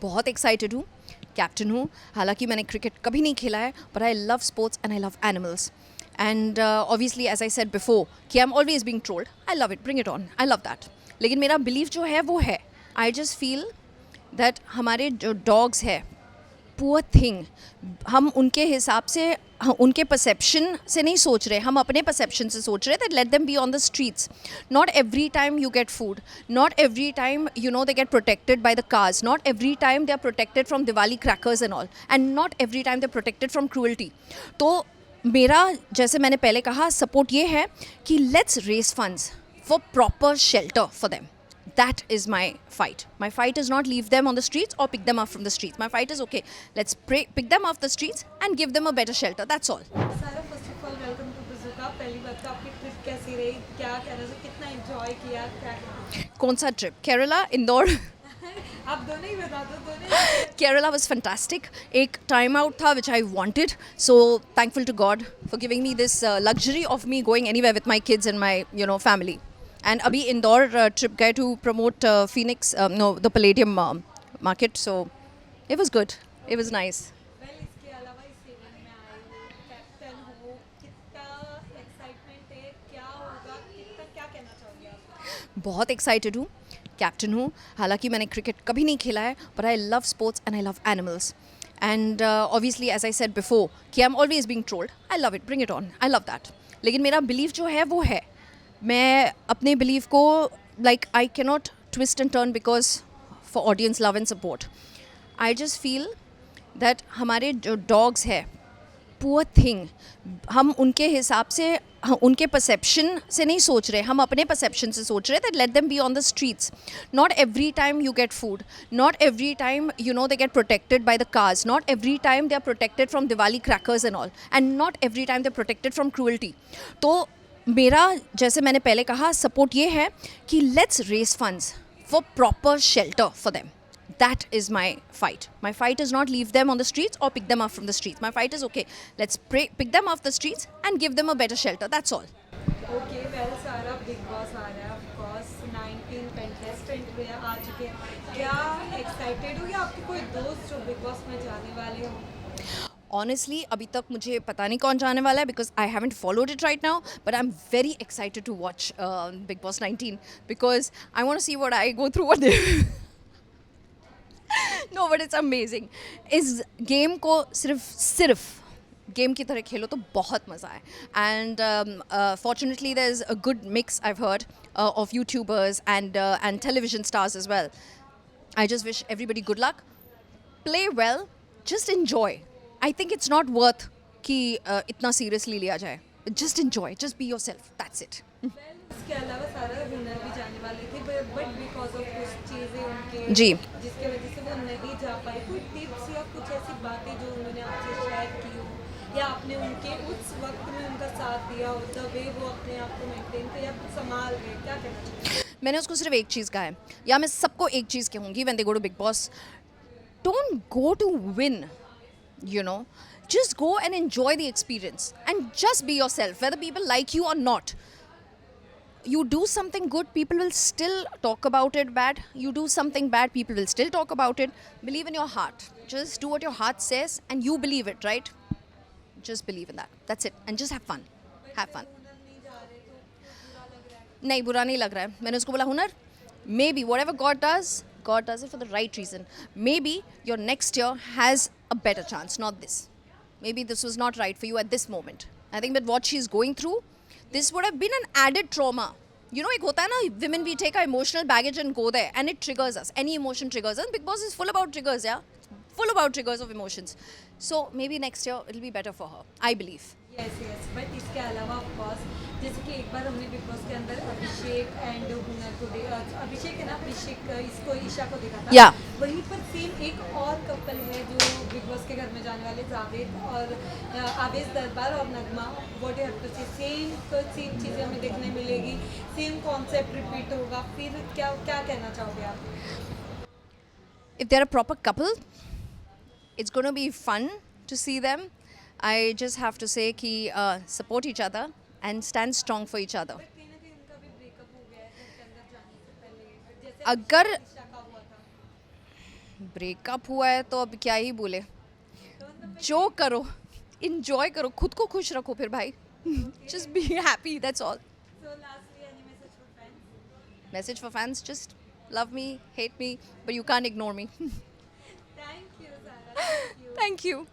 बहुत एक्साइटेड हूँ, कैप्टन हूँ। हालांकि मैंने क्रिकेट कभी नहीं खेला है, but I love sports and I love animals and obviously as I said before कि I am always being trolled, I love it, bring it on, I love that. लेकिन मेरा बिलीव जो है वो है, आई जस्ट फील दैट हमारे जो dogs है, पुअर थिंग, हम उनके हिसाब से उनके परसेप्शन से नहीं सोच रहे, हम अपने परसेप्शन से सोच रहे that let them be on the streets. Not every time you get food, not every time you know they get protected by the cars, not every time they are protected from Diwali crackers and all, and not every time they are protected from cruelty. तो मेरा, जैसे मैंने पहले कहा, support ये है कि let's raise funds for proper shelter for them. That is my fight. My fight is not leave them on the streets or pick them up from the streets. My fight is okay, let's pick them off the streets and give them a better shelter. That's all. सारा first of all welcome to Bazooka. पहली बात तो आपकी trip कैसी रही, क्या कह रहे हो, कितना एंजॉय किया, क्या कौन सा ट्रिप? केरला, इंदौर? आप दोनों ही बता दो, दोनों ही। Kerala was fantastic. एक time out था which I wanted. So thankful to God for giving me this luxury of me going anywhere with my kids and my family. And अभी इंदौर trip गए to promote Phoenix, the Palladium market. So it was good. It was nice. Well इसके अलावा इस event में आए हो, captain हो, कितना एक्साइटमेंट है, क्या होगा, कितना, क्या कहना चाहोगे आप? बहुत एक्साइटेड हूँ, कैप्टन हूँ। हालांकि मैंने क्रिकेट कभी नहीं खेला है, but I love sports and I love animals and obviously as I said before कि I am always being trolled, I love it, bring it on, I love that. लेकिन मेरा बिलीव जो है वो है, मैं अपने बिलीव को like I cannot twist and turn because for audience love and support. I just feel that हमारे जो डॉग्स है, पुअर थिंग, हम उनके हिसाब से उनके परसेप्शन से नहीं सोच रहे, हम अपने परसेप्शन से सोच रहे that let them be on the streets. Not every time you get food, not every time they get protected by the cars, not every time they are protected from Diwali crackers and all, and not every time they are protected from cruelty. तो मेरा, जैसे मैंने पहले कहा, support ये है कि let's raise funds for proper shelter for them. That is my fight. My fight is not leave them on the streets or pick them up from the streets. My fight is okay, let's pick them off the streets and give them a better shelter. That's all. Okay well सारा big boss आ रहा है, of course 19 contestant भी आ चुके हैं, क्या excited हो या आपके कोई दोस्त जो बिग बॉस में जाने वाले हो? Honestly, अभी तक मुझे पता नहीं कौन जाने वाला है because I haven't followed it right now. But I'm very excited to watch Big Boss 19 because I want to see what I go through. What they no, but it's amazing. इस गेम को सिर्फ game की तरह खेलो तो बहुत मज़ा है. And fortunately there's a good mix, I've heard, of YouTubers and television stars as well. I just wish everybody good luck. Play well, just enjoy. I think it's not worth कि इतना seriously लिया जाए. Just enjoy, just be yourself. That's it. Well इसके अलावा सारा winner भी जाने वाले थे, बट बिकॉज ऑफ कुछ चीज़ें उनके जी. जिसके वजह से वो नहीं जा पाए। कोई टिप्स या कुछ ऐसी बातें जो उन्होंने आपसे शेयर की हो या आपने उनके उस वक्त में उनका साथ दिया हो, द वे वो अपने आप को मेंटेन कर या कुछ संभाल रहे, क्या कहना चाहिए? मैंने उसको सिर्फ एक चीज़ कहा है, या मैं सबको एक चीज़ कहूँगी when they go to Big Boss, don't go to win, just go and enjoy the experience and just be yourself, whether people like you or not. You do something good, people will still talk about it bad. You do something bad, people will still talk about it. Believe in your heart, just do what your heart says and you believe it, right? Just believe in that, that's it, and just have fun. नहीं, बुरा नहीं लग रहा है. मैंने उसको बोला, हुनर, maybe whatever God does it for the right reason. Maybe your next year has a better chance, not this. Maybe this was not right for you at this moment. I think that what she's going through, this would have been an added trauma. एक होता है ना, women, we take our emotional baggage and go there and it triggers us. Any emotion triggers us. Big Boss is full about triggers, yeah? Full about triggers of emotions. So maybe next year it'll be better for her, I believe. Yes yes, but इसके अलावा of course जैसे कि एक बार हमने big boss के अंदर अभिषेक and हुनर को अभिषेक है ना, अभिषेक इसको ईशा को देखा था. Yeah. वहीं पर सेम एक और कपल है जो बिग बॉस के घर में जाने वाले, जावेद और आवेश दरबार और नगमा. व्हाट यू हैव टू से, सेम चीज़ें हमें देखने मिलेगी, सेम कॉन्सेप्ट रिपीट होगा, फिर क्या क्या कहना चाहोगे आप? If they're a proper couple, it's going to be fun to see them. I just have to say कि support each other and stand strong for each other. कहीं ना कहीं उनका भी ब्रेकअप हो गया है घर के अंदर जाने से पहले, जैसे अगर ईशा का हुआ था. ब्रेकअप हुआ है तो अब क्या ही बोले, जो करो इंजॉय करो, खुद को खुश रखो फिर भाई, just be happy, that's all. So lastly, any message for fans? Message for fans, just love me, hate me, but you can't ignore me. Thank you, Zara. Thank you. Thank you.